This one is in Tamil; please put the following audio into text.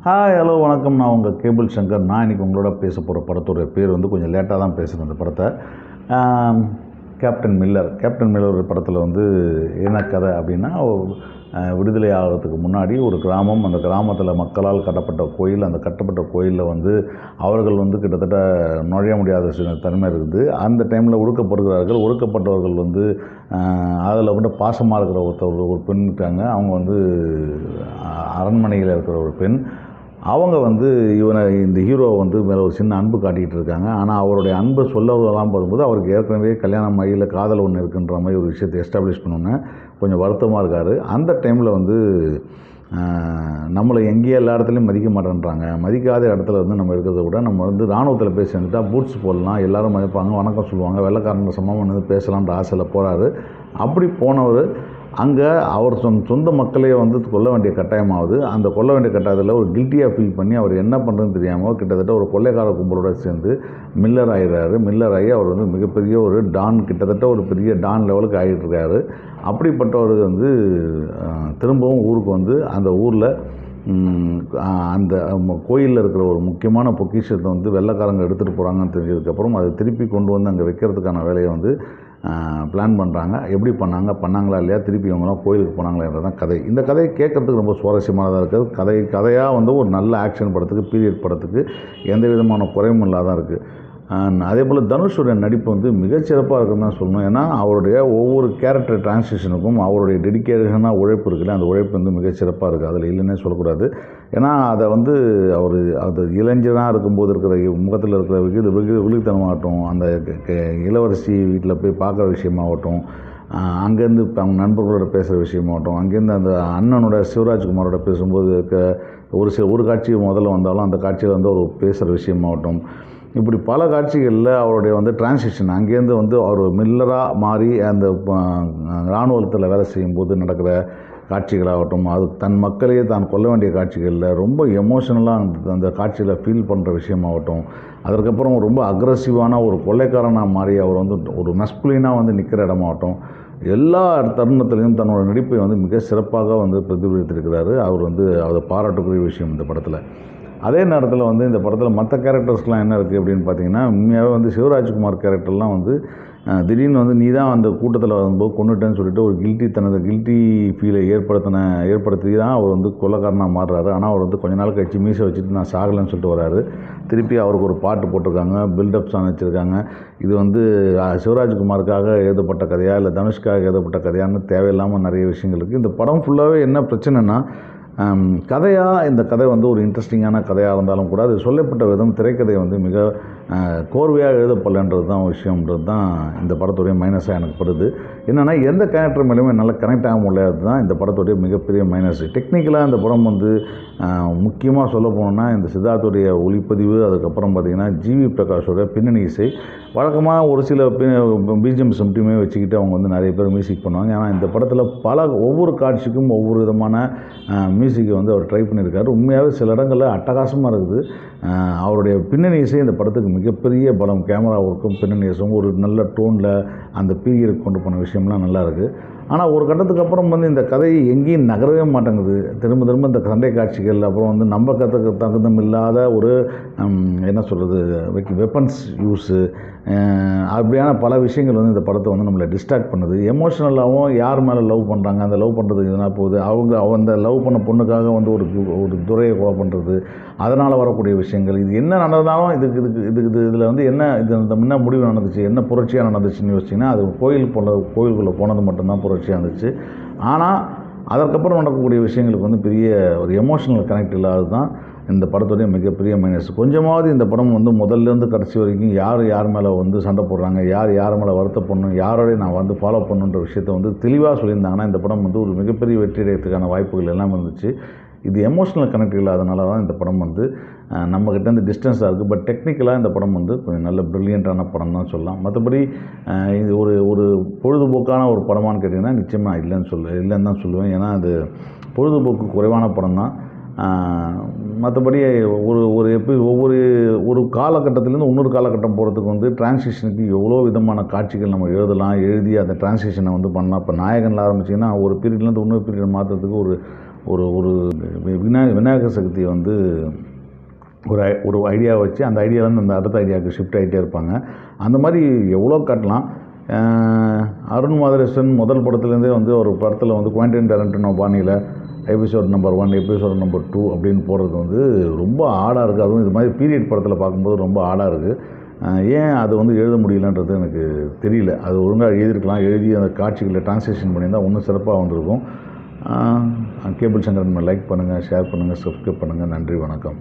ஹாய் ஹலோ வணக்கம். நான் உங்கள் கேபிள் சங்கர். நான் இன்றைக்கி உங்களோட பேச போகிற படத்தோடைய பேர் வந்து கொஞ்சம் லேட்டாக தான் பேசுகிறேன். அந்த படத்தை கேப்டன் மில்லர் படத்தில் வந்து என்ன கதை அப்படின்னா, விடுதலை ஆகிறதுக்கு முன்னாடி ஒரு கிராமம், அந்த கிராமத்தில் மக்களால் கட்டப்பட்ட கோயில், அந்த கட்டப்பட்ட கோயிலில் வந்து அவர்கள் வந்து கிட்டத்தட்ட நுழைய முடியாத சில தன்மை இருக்குது. அந்த டைமில் ஒடுக்கப்பட்டவர்கள் வந்து அதில் வந்து பாசமாக இருக்கிற ஒரு பெண் இருக்காங்க. அவங்க வந்து அரண்மனையில் இருக்கிற ஒரு பெண். அவங்க வந்து இந்த ஹீரோவை வந்து மேலே ஒரு சின்ன அன்பு காட்டிகிட்டு இருக்காங்க. ஆனால் அவருடைய அன்பை சொல்லலாம் போகும்போது அவருக்கு ஏற்கனவே கல்யாணம் ஆகியில் காதல் ஒன்று இருக்குன்ற மாதிரி ஒரு விஷயத்தை எஸ்டாப்ளிஷ் பண்ணோன்னே கொஞ்சம் வருத்தமாக இருக்கார். அந்த டைமில் வந்து நம்மளை எங்கேயே எல்லா இடத்துலையும் மதிக்க மாட்டேன்றாங்க. மதிக்காத இடத்துல வந்து நம்ம இருக்கிறத விட நம்ம வந்து இராணுவத்தில் போய் சேர்ந்துட்டால் பூட்ஸ் போடலாம், எல்லோரும் மதிப்பாங்க, வணக்கம் சொல்லுவாங்க, வெள்ளைக்காரங்க சமமாக வந்து பேசலான்ற ஆசையில் போகிறாரு. அப்படி போனவர் அங்கே அவர் சொந்த மக்களையே வந்து கொல்ல வேண்டிய கட்டாயமாகுது. அந்த கொல்ல வேண்டிய கட்டாயத்தில் ஒரு கில்ட்டியாக ஃபீல் பண்ணி அவர் என்ன பண்ணுறதுன்னு தெரியாமல் கிட்டத்தட்ட ஒரு கொள்ளைக்கார கும்பலோடு சேர்ந்து மில்லர் ஆகிடுறாரு. மில்லர் ஆகி அவர் வந்து மிகப்பெரிய ஒரு டான், கிட்டத்தட்ட ஒரு பெரிய டான் லெவலுக்கு ஆகிட்டுருக்காரு. அப்படிப்பட்டவர் வந்து திரும்பவும் ஊருக்கு வந்து அந்த ஊரில் அந்த கோயிலில் இருக்கிற ஒரு முக்கியமான பொக்கிஷத்தை வந்து வெள்ளைக்காரங்க எடுத்துகிட்டு போகிறாங்கன்னு தெரிஞ்சதுக்கப்புறம் அதை திருப்பி கொண்டு வந்து அங்கே வைக்கிறதுக்கான வேலையை வந்து பிளான் பண்ணுறாங்க. எப்படி பண்ணாங்களா இல்லையா, திருப்பி இவங்களாம் கோயிலுக்கு போனாங்களான்றது தான் கதை. இந்த கதை கேட்குறதுக்கு ரொம்ப சுவாரஸ்யமானதாக இருக்குது. கதையாக வந்து ஒரு நல்ல ஆக்ஷன் படத்துக்கு, பீரியட் படத்துக்கு எந்த விதமான குறையும் இல்லாதான் இருக்குது. அதே போல் தனுஷுடைய நடிப்பு வந்து மிகச்சிறப்பாக இருக்குன்னு தான் சொல்லணும். ஏன்னா அவருடைய ஒவ்வொரு கேரக்டர் டிரான்ஸ்லேஷனுக்கும் அவருடைய டெடிக்கேஷனாக உழைப்பு இருக்குல்ல, அந்த உழைப்பு வந்து மிகச்சிறப்பாக இருக்குது. அதில் இல்லைன்னே சொல்லக்கூடாது. ஏன்னா அதை வந்து அது இளைஞனாக இருக்கும்போது இருக்கிற முகத்தில் இருக்கிற விழித்தனமாகட்டும், அந்த இளவரசி வீட்டில் போய் பார்க்குற விஷயமாகட்டும், அங்கேருந்து அவங்க நண்பர்களோட பேசுகிற விஷயமாகட்டும், அங்கேருந்து அந்த அண்ணனோட சிவராஜ்குமாரோட பேசும்போது ஒரு காட்சி முதல்ல வந்தாலும் அந்த காட்சியில் வந்து அவர் பேசுகிற விஷயமாகட்டும், இப்படி பல காட்சிகளில் அவருடைய வந்து டிரான்சிஷன் அங்கேருந்து வந்து அவர் மில்லராக மாறி அந்த இராணுவத்தில் வேலை செய்யும்போது நடக்கிற காட்சிகளாகட்டும், அது தன் மக்களையே தான் கொல்ல வேண்டிய காட்சிகளில் ரொம்ப எமோஷனலாக அந்த காட்சியில் ஃபீல் பண்ணுற விஷயமாகட்டும், அதற்கப்புறம் ரொம்ப அக்ரெசிவான ஒரு கொள்ளைக்காரனாக மாறி அவர் வந்து ஒரு மஸ்குலினாக வந்து நிற்கிற இடமாகட்டும், எல்லா தருணத்துலேயும் தன்னோட நடிப்பை வந்து மிக சிறப்பாக வந்து பிரதிபலித்திருக்கிறாரு. அவர் வந்து அதை பாராட்டுக்குரிய விஷயம் இந்த படத்தில். அதே நேரத்தில் வந்து இந்த படத்தில் மற்ற கேரக்டர்ஸ்லாம் என்ன இருக்குது அப்படின்னு பார்த்தீங்கன்னா, உண்மையாகவே வந்து சிவராஜ்குமார் கேரக்டர்லாம் வந்து திடீர்னு வந்து நீ தான் அந்த கூட்டத்தில் வரும்போது கொண்டுட்டேன்னு சொல்லிட்டு ஒரு தனது கில்ட்டி ஃபீலை ஏற்படுத்தி தான் அவர் வந்து கொலைக்காரனாக மாறுறாரு. ஆனால் அவர் வந்து கொஞ்ச நாள் கழிச்சு மீசை வச்சுட்டு நான் சாகலைன்னு சொல்லிட்டு வராரு. திருப்பி அவருக்கு ஒரு பாட்டு போட்டிருக்காங்க, பில்டப் சாங் வச்சுருக்காங்க. இது வந்து சிவராஜ்குமாருக்காக எழுதப்பட்ட கதையா இல்லை தனுஷ்காக எழுதப்பட்ட கதையான்னு தேவையில்லாமல் நிறைய விஷயங்கள் இருக்குது. இந்த படம் ஃபுல்லாகவே என்ன பிரச்சனைனா, இந்த கதை வந்து ஒரு இன்ட்ரெஸ்டிங்கான கதையாக இருந்தாலும் கூட அது சொல்லப்பட்ட விதம் திரைக்கதை வந்து மிக கோர்வையாக எழுதப்படலன்றது தான் விஷயம்ன்றது தான் இந்த படத்துடைய மைனஸாக எனக்கு படுது. என்னென்னா எந்த கேரக்டர் மேலேயுமே நல்லா கனெக்ட் ஆக முடியாது தான் இந்த படத்துடைய மிகப்பெரிய மைனஸ். டெக்னிக்கலாக இந்த படம் வந்து முக்கியமாக சொல்ல போனோம்னா இந்த சித்தார்த்துடைய ஒளிப்பதிவு, அதுக்கப்புறம் பார்த்திங்கன்னா ஜிவி பிரகாஷோட பின்னணி இசை. வழக்கமாக ஒரு சில பிஜிஎம்ஸ் மட்டுமே வச்சுக்கிட்டு அவங்க வந்து நிறைய பேர் மியூசிக் பண்ணுவாங்க. ஆனால் இந்த படத்தில் ஒவ்வொரு காட்சிக்கும் ஒவ்வொரு விதமான மியூசிக்கை வந்து அவர் ட்ரை பண்ணியிருக்காரு. உண்மையாகவே சில இடங்களில் அட்டகாசமாக இருக்குது. அவருடைய பின்னணி இசை இந்த படத்துக்கு மிகப்பெரிய பலம். கேமரா ஒர்க்கும் பின்னணி இசையும் ஒரு நல்ல டோனில் அந்த பீரியடுக்கு கொண்டு போன விஷயம்லாம் நல்லா இருக்குது. ஆனால் ஒரு கட்டத்துக்கு அப்புறம் வந்து இந்த கதை எங்கேயும் நகரவே மாட்டேங்குது. திரும்ப இந்த சண்டை காட்சிகள், அப்புறம் வந்து நம்பக்கத்துக்கு தகுந்தம் இல்லாத ஒரு என்ன சொல்கிறது, வெப்பன்ஸ் யூஸு, அப்படியான பல விஷயங்கள் வந்து இந்த படத்தை வந்து நம்மளை டிஸ்ட்ராக்ட் பண்ணுது. எமோஷ்னலாகவும் யார் மேலே லவ் பண்ணுறாங்க, அந்த லவ் பண்ணுறதுக்கு எதனா போகுது, அந்த லவ் பண்ண பொண்ணுக்காக வந்து ஒரு துறையை கொலை பண்ணுறது, அதனால் வரக்கூடிய விஷயங்கள், இது என்ன நடந்தாலும் இதில் வந்து என்ன முன்ன முடிவு நடந்துச்சு, என்ன புரட்சியாக நடந்துச்சுன்னு யோசிச்சிங்கன்னா அது கோயிலுக்குள்ளே போனது மட்டும்தான் புரட்சியாக இருந்துச்சு. ஆனால் அதற்கப்புறம் நடக்கக்கூடிய விஷயங்களுக்கு வந்து பெரிய ஒரு எமோஷனல் கனெக்ட் இல்லாதது தான் இந்த படத்துடைய மிகப்பெரிய மைனஸ். கொஞ்சமாவது இந்த படம் வந்து முதல்லேருந்து கடைசி வரைக்கும் யார் மேலே வந்து சண்டை போடுறாங்க, யார் மேலே வருத்தப்படணும், யாரோடய நான் வந்து ஃபாலோ பண்ணுன்ற விஷயத்தை வந்து தெளிவாக சொல்லியிருந்தாங்கன்னா இந்த படம் வந்து ஒரு மிகப்பெரிய வெற்றி அடைகிறதுக்கான வாய்ப்புகள் எல்லாம் இருந்துச்சு. இது எமோஷ்னல் கனெக்ட் இல்லாதனால தான் இந்த படம் வந்து நம்மக்கிட்டேருந்து டிஸ்டன்ஸாக இருக்குது. பட் டெக்னிக்கலாக இந்த படம் வந்து கொஞ்சம் நல்ல ப்ரில்லியண்ட்டான படம் தான் சொல்லலாம். மற்றபடி இது ஒரு பொழுதுபோக்கான ஒரு படமானு கேட்டிங்கன்னா நிச்சயமாக இல்லைன்னு தான் சொல்லுவேன். ஏன்னா அது பொழுதுபோக்கு குறைவான படம் தான். மற்றபடி ஒவ்வொரு காலகட்டத்திலேருந்து இன்னொரு காலகட்டம் போகிறதுக்கு வந்து டிரான்சிஷனுக்கு எவ்வளோ விதமான காட்சிகள் நம்ம எழுதி அந்த டிரான்சிஷனை வந்து பண்ணலாம். இப்போ நாயகனில் ஆரம்பிச்சிங்கன்னா ஒரு பீரியட்லேருந்து இன்னொரு பீரியட் மாற்றுறதுக்கு ஒரு ஒரு விநாயகர் சதுர்த்தியை வந்து ஒரு ஐடியா வச்சு அந்த ஐடியாவிலேருந்து அந்த அடுத்த ஐடியாவுக்கு ஷிஃப்ட் ஆகிட்டே இருப்பாங்க. அந்த மாதிரி எவ்வளோ காட்டலாம். அருண் மாதரசன் முதல் படத்துலேருந்தே வந்து ஒரு படத்தில் வந்து குவாண்டின் டேரண்டனோ பாணியில் எபிசோட் நம்பர் 1 எபிசோட் நம்பர் 2 அப்படின்னு போடுறது வந்து ரொம்ப ஆடாக இருக்குது. அதுவும் இது மாதிரி பீரியட் படத்தில் பார்க்கும்போது ரொம்ப ஆடாக இருக்குது. ஏன் அது வந்து எழுத முடியலன்றது எனக்கு தெரியல. அது ஒழுங்காக எழுதியிருக்கலாம். எழுதி அந்த காட்சிகளை டிரான்ஸ்லேஷன் பண்ணியிருந்தால் இன்னும் சிறப்பாக வந்திருக்கும். கேபிள் சங்கரன் லைக் பண்ணுங்கள், ஷேர் பண்ணுங்கள், சப்ஸ்கிரைப் பண்ணுங்கள். நன்றி, வணக்கம்.